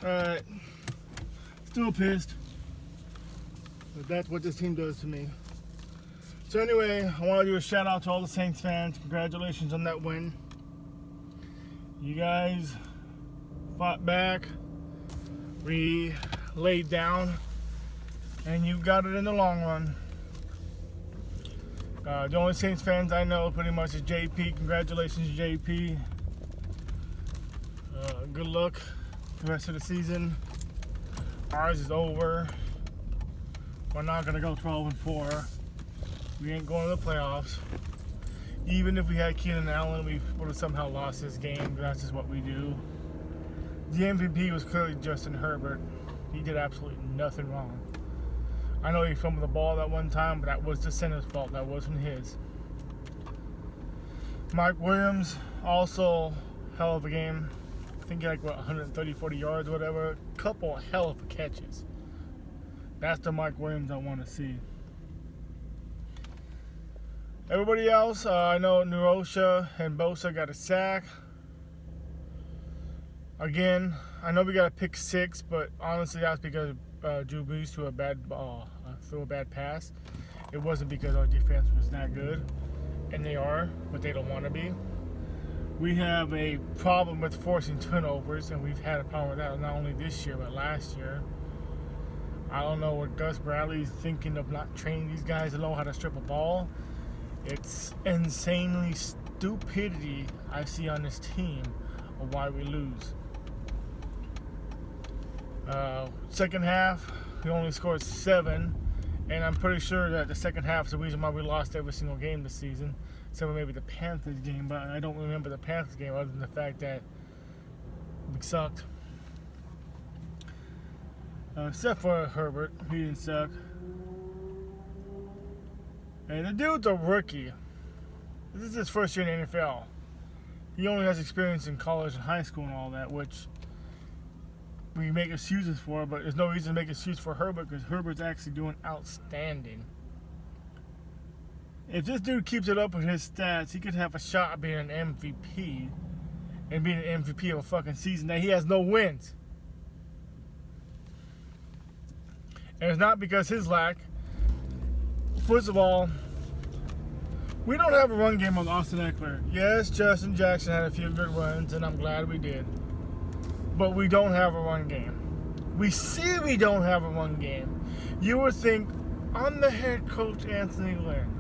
Alright. Still pissed. But that's what this team does to me. So anyway, I want to do a shout out to all the Saints fans. Congratulations on that win. You guys fought back. We laid down. And you got it in the long run. The only Saints fans I know pretty much is JP. Congratulations, JP. Good luck the rest of the season. Ours is over. We're not going to go 12-4. We ain't going to the playoffs. Even if we had Keenan Allen, we would have somehow lost this game. That's just what we do. The MVP was clearly Justin Herbert. He did absolutely nothing wrong. I know he fumbled the ball that one time, but that was the center's fault. That wasn't his. Mike Williams, also hell of a game. I think he had 130, 40 yards or whatever. Couple hell of catches. That's the Mike Williams I want to see. Everybody else, I know Neurosha and Bosa got a sack. Again, I know we got a pick 6, but honestly that's because Drew Brees threw a bad pass. It wasn't because our defense was that good, and they are, but they don't want to be. We have a problem with forcing turnovers, and we've had a problem with that not only this year but last year. I don't know what Gus Bradley's thinking of not training these guys to know how to strip a ball. It's insanely stupidity I see on this team of why we lose. Second half, we only scored 7, and I'm pretty sure that the second half is the reason why we lost every single game this season. Except for maybe the Panthers game, but I don't remember the Panthers game other than the fact that we sucked. Except for Herbert, he didn't suck. And the dude's a rookie. This is his first year in the NFL. He only has experience in college and high school and all that, which we make excuses for, but there's no reason to make excuses for Herbert because Herbert's actually doing outstanding. If this dude keeps it up with his stats, he could have a shot at being an MVP and being an MVP of a fucking season that he has no wins. And it's not because his lack. First of all, we don't have a run game with Austin Eckler. Yes, Justin Jackson had a few good runs, and I'm glad we did. But we don't have a run game. We see we don't have a run game. You would think, I'm the head coach, Anthony Lynn.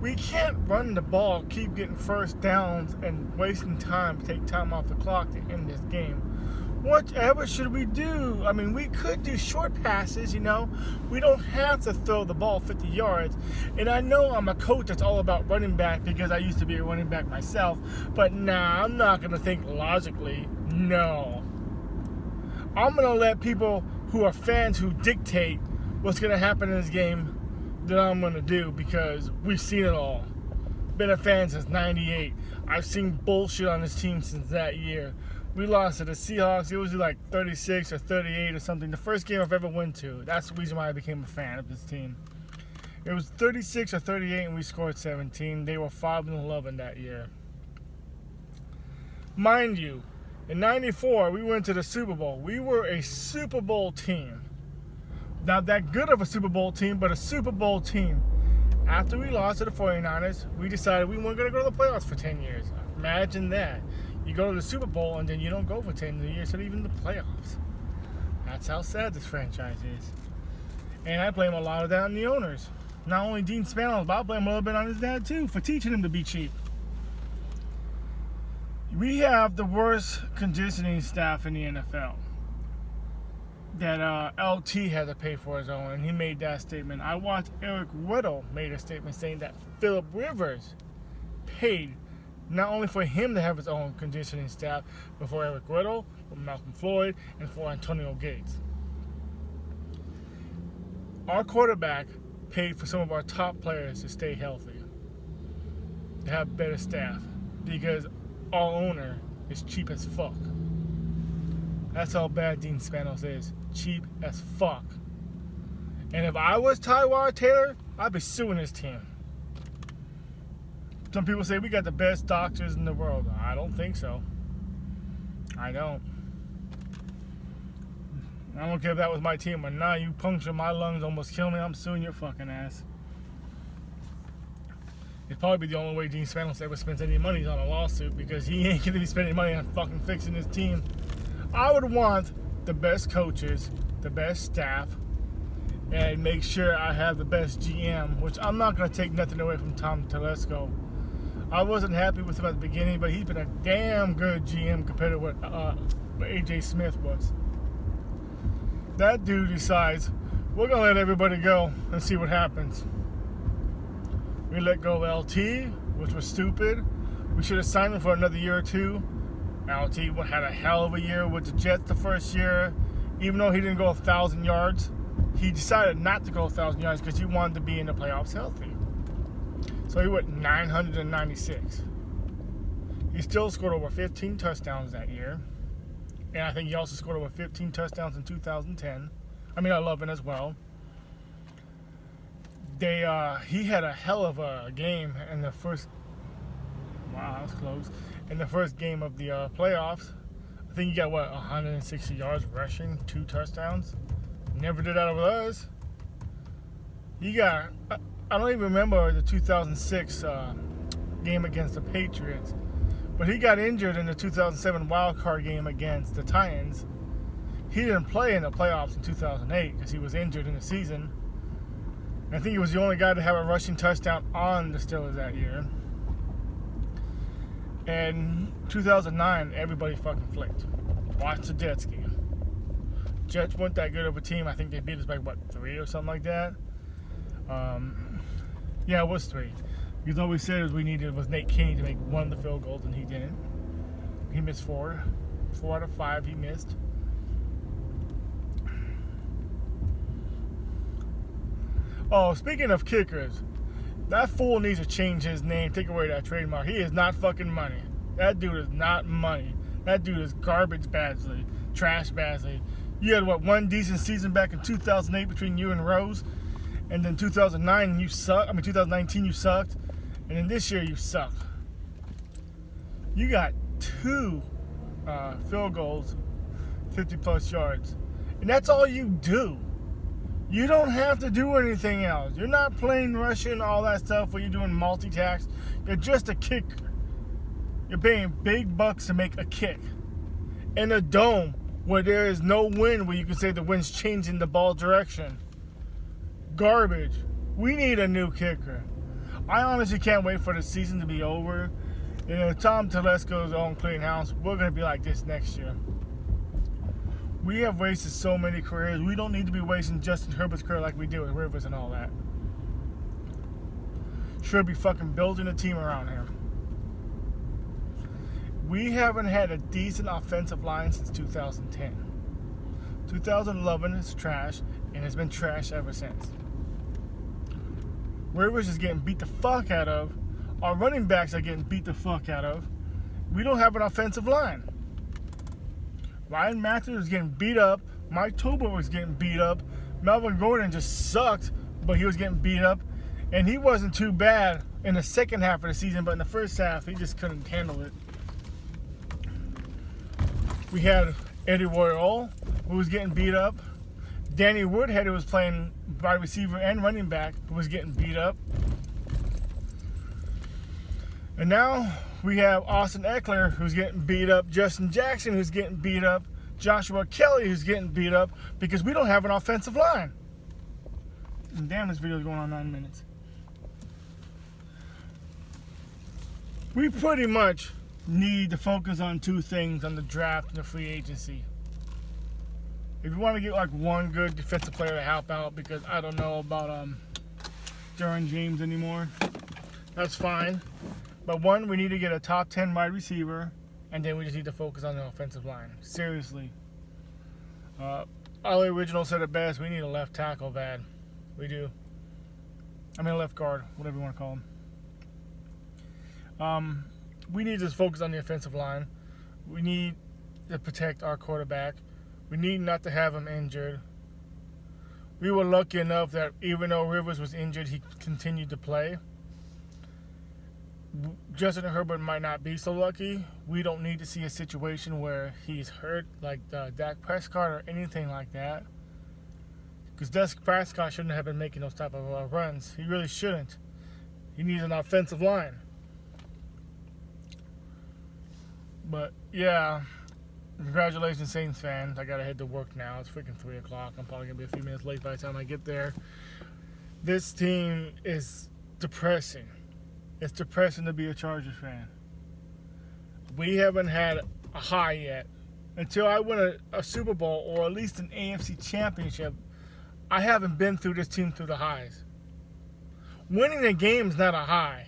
We can't run the ball, keep getting first downs, and wasting time to take time off the clock to end this game. Whatever should we do? I mean, we could do short passes, you know. We don't have to throw the ball 50 yards. And I know I'm a coach that's all about running back because I used to be a running back myself. But nah, I'm not going to think logically. No. I'm going to let people who are fans who dictate what's going to happen in this game that I'm going to do because we've seen it all. Been a fan since 98. I've seen bullshit on this team since that year. We lost to the Seahawks. It was like 36 or 38 or something. The first game I've ever went to. That's the reason why I became a fan of this team. It was 36 or 38 and we scored 17. They were 5-11 that year. Mind you, in 94, we went to the Super Bowl. We were a Super Bowl team. Not that good of a Super Bowl team, but a Super Bowl team. After we lost to the 49ers, we decided we weren't going to go to the playoffs for 10 years. Imagine that. You go to the Super Bowl and then you don't go for 10 years to even the playoffs. That's how sad this franchise is. And I blame a lot of that on the owners. Not only Dean Spanos, but I blame a little bit on his dad too for teaching him to be cheap. We have the worst conditioning staff in the NFL. That LT had to pay for his own, and he made that statement. I watched Eric Weddle made a statement saying that Phillip Rivers paid not only for him to have his own conditioning staff, but for Eric Weddle, for Malcolm Floyd, and for Antonio Gates. Our quarterback paid for some of our top players to stay healthy, to have better staff, because our owner is cheap as fuck. That's how bad Dean Spanos is. Cheap as fuck. And if I was Tyrod Taylor, I'd be suing his team. Some people say we got the best doctors in the world. I don't think so. I don't. I don't care if that was my team or not. You puncture my lungs, almost kill me. I'm suing your fucking ass. It'd probably be the only way Gene Spanos ever spends any money on a lawsuit, because he ain't gonna be spending money on fucking fixing his team. I would want the best coaches, the best staff, and make sure I have the best GM, which I'm not gonna take nothing away from Tom Telesco. I wasn't happy with him at the beginning, but he's been a damn good GM compared to what AJ Smith was. That dude decides, we're going to let everybody go and see what happens. We let go of LT, which was stupid. We should have signed him for another year or two. LT had a hell of a year with the Jets the first year. Even though he didn't go 1,000 yards, he decided not to go 1,000 yards because he wanted to be in the playoffs healthy. So he went 996. He still scored over 15 touchdowns that year. And I think he also scored over 15 touchdowns in 2010. 11 as well. He had a hell of a game in the first. Wow, that was close. In the first game of the playoffs, I think he got 160 yards rushing, 2 touchdowns. Never did that with us. He got. I don't even remember the 2006 game against the Patriots. But he got injured in the 2007 wildcard game against the Titans. He didn't play in the playoffs in 2008 because he was injured in the season. And I think he was the only guy to have a rushing touchdown on the Steelers that year. And 2009, everybody fucking flipped. Watch the Jets game. Jets weren't that good of a team. I think they beat us by, 3 or something like that? Yeah, it was 3. Because all we said we needed was Nate Kinney to make one of the field goals, and he didn't. He missed 4. 4 out of 5 he missed. Oh, speaking of kickers, that fool needs to change his name, take away that trademark. He is not fucking money. That dude is not money. That dude is garbage Badgley, trash Badgley. You had, one decent season back in 2008 between you and Rose, and then 2019 you sucked, and then this year you suck. You got 2 field goals, 50-plus yards. And that's all you do. You don't have to do anything else. You're not playing Russian, all that stuff where you're doing multi-tax. You're just a kicker. You're paying big bucks to make a kick. In a dome where there is no wind, where you can say the wind's changing the ball direction. Garbage. We need a new kicker. I honestly can't wait for the season to be over. Tom Telesco's own clean house, we're going to be like this next year. We have wasted so many careers. We don't need to be wasting Justin Herbert's career like we did with Rivers and all that. Should be fucking building a team around him. We haven't had a decent offensive line since 2010. 2011 is trash, and it's been trash ever since. Rivers is getting beat the fuck out of. Our running backs are getting beat the fuck out of. We don't have an offensive line. Ryan Matthews was getting beat up. Mike Tolbert was getting beat up. Melvin Gordon just sucked, but he was getting beat up. And he wasn't too bad in the second half of the season, but in the first half, he just couldn't handle it. We had Eddie Royal, who was getting beat up. Danny Woodhead, who was playing wide receiver and running back, who was getting beat up. And now we have Austin Eckler, who's getting beat up. Justin Jackson, who's getting beat up. Joshua Kelly, who's getting beat up because we don't have an offensive line. And damn, this video is going on 9 minutes. We pretty much need to focus on 2 things on the draft and the free agency. If you want to get one good defensive player to help out, because I don't know about Derwin James anymore, that's fine. But one, we need to get a top 10 wide receiver, and then we just need to focus on the offensive line. Seriously. Ali Original said it best. We need a left tackle bad. We do. A left guard, whatever you want to call him. We need to just focus on the offensive line. We need to protect our quarterback. We need not to have him injured. We were lucky enough that even though Rivers was injured, he continued to play. Justin Herbert might not be so lucky. We don't need to see a situation where he's hurt like Dak Prescott or anything like that. Because Dak Prescott shouldn't have been making those type of runs. He really shouldn't. He needs an offensive line. But, yeah. Congratulations, Saints fans. I gotta head to work now. It's freaking 3 o'clock. I'm probably gonna be a few minutes late by the time I get there. This team is depressing. It's depressing to be a Chargers fan. We haven't had a high yet. Until I win a Super Bowl or at least an AFC championship, I haven't been through this team through the highs. Winning a game is not a high.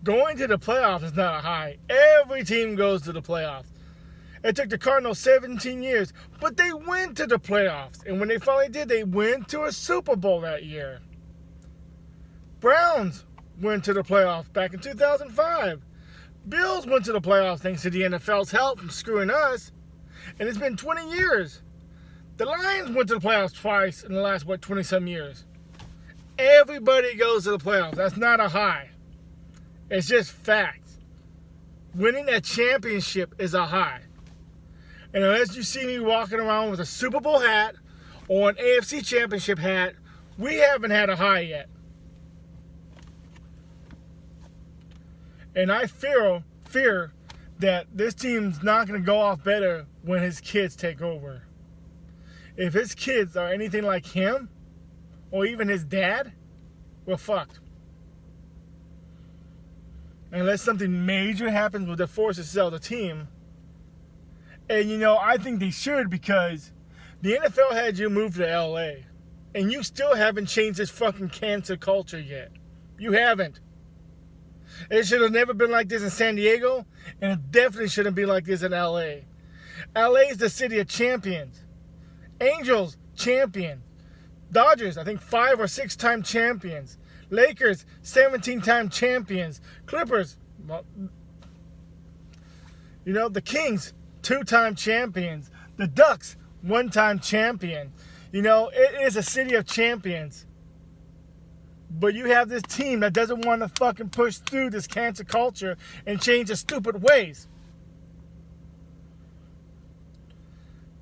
Going to the playoffs is not a high. Every team goes to the playoffs. It took the Cardinals 17 years, but they went to the playoffs. And when they finally did, they went to a Super Bowl that year. Browns went to the playoffs back in 2005. Bills went to the playoffs thanks to the NFL's help from screwing us. And it's been 20 years. The Lions went to the playoffs twice in the last, 20-some years. Everybody goes to the playoffs. That's not a high. It's just facts. Winning a championship is a high. And unless you see me walking around with a Super Bowl hat or an AFC championship hat, we haven't had a high yet. And I fear that this team's not going to go off better when his kids take over. If his kids are anything like him, or even his dad, we're fucked. Unless something major happens with the force to sell the team. And, I think they should, because the NFL had you move to LA. And you still haven't changed this fucking cancer culture yet. You haven't. It should have never been like this in San Diego, and it definitely shouldn't be like this in LA. LA is the city of champions. Angels, champion. Dodgers, I think 5 or 6-time champions. Lakers, 17-time champions. Clippers, the Kings, 2-time champions. The Ducks, 1-time champion. It is a city of champions. But you have this team that doesn't want to fucking push through this cancer culture and change the stupid ways.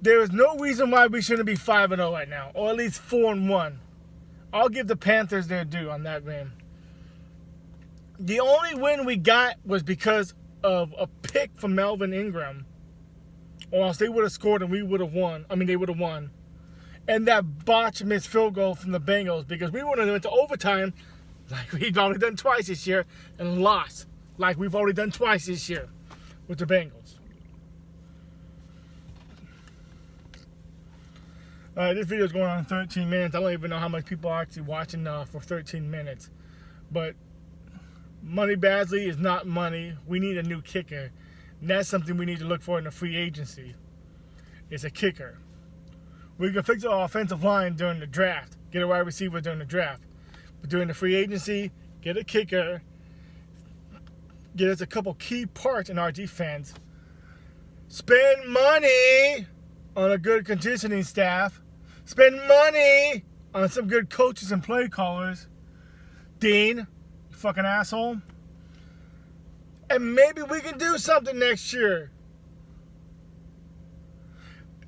There is no reason why we shouldn't be 5-0 right now, or at least 4-1. I'll give the Panthers their due on that win. The only win we got was because of a pick from Melvin Ingram, or else they would have scored and we would have won. They would have won. And that botched missed field goal from the Bengals, because we would have went to overtime like we've already done twice this year and lost like we've already done twice this year with the Bengals. This video is going on 13 minutes. I don't even know how much people are actually watching for 13 minutes. But Money Badgley is not money. We need a new kicker. And that's something we need to look for in the free agency. It's a kicker. We can fix our offensive line during the draft. Get a wide receiver during the draft. But during the free agency, get a kicker. Get us a couple key parts in our defense. Spend money on a good conditioning staff. Spend money on some good coaches and play callers. Dean, you fucking asshole. And maybe we can do something next year.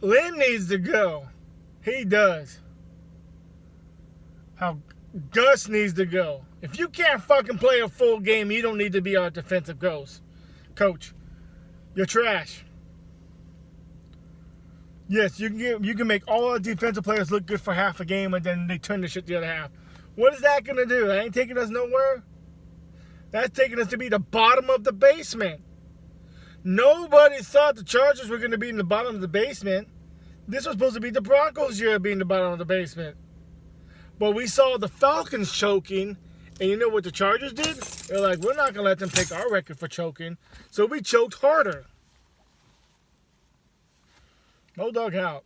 Lynn needs to go. He does. How Gus needs to go. If you can't fucking play a full game, you don't need to be our defensive coach. You're trash. Yes, you can make all our defensive players look good for half a game, and then they turn the shit the other half. What is that going to do? That ain't taking us nowhere. That's taking us to be the bottom of the basement. Nobody thought the Chargers were going to be in the bottom of the basement. This was supposed to be the Broncos' year of being the bottom of the basement. But we saw the Falcons choking, and you know what the Chargers did? They're like, we're not going to let them take our record for choking. So we choked harder. Mo Dog out.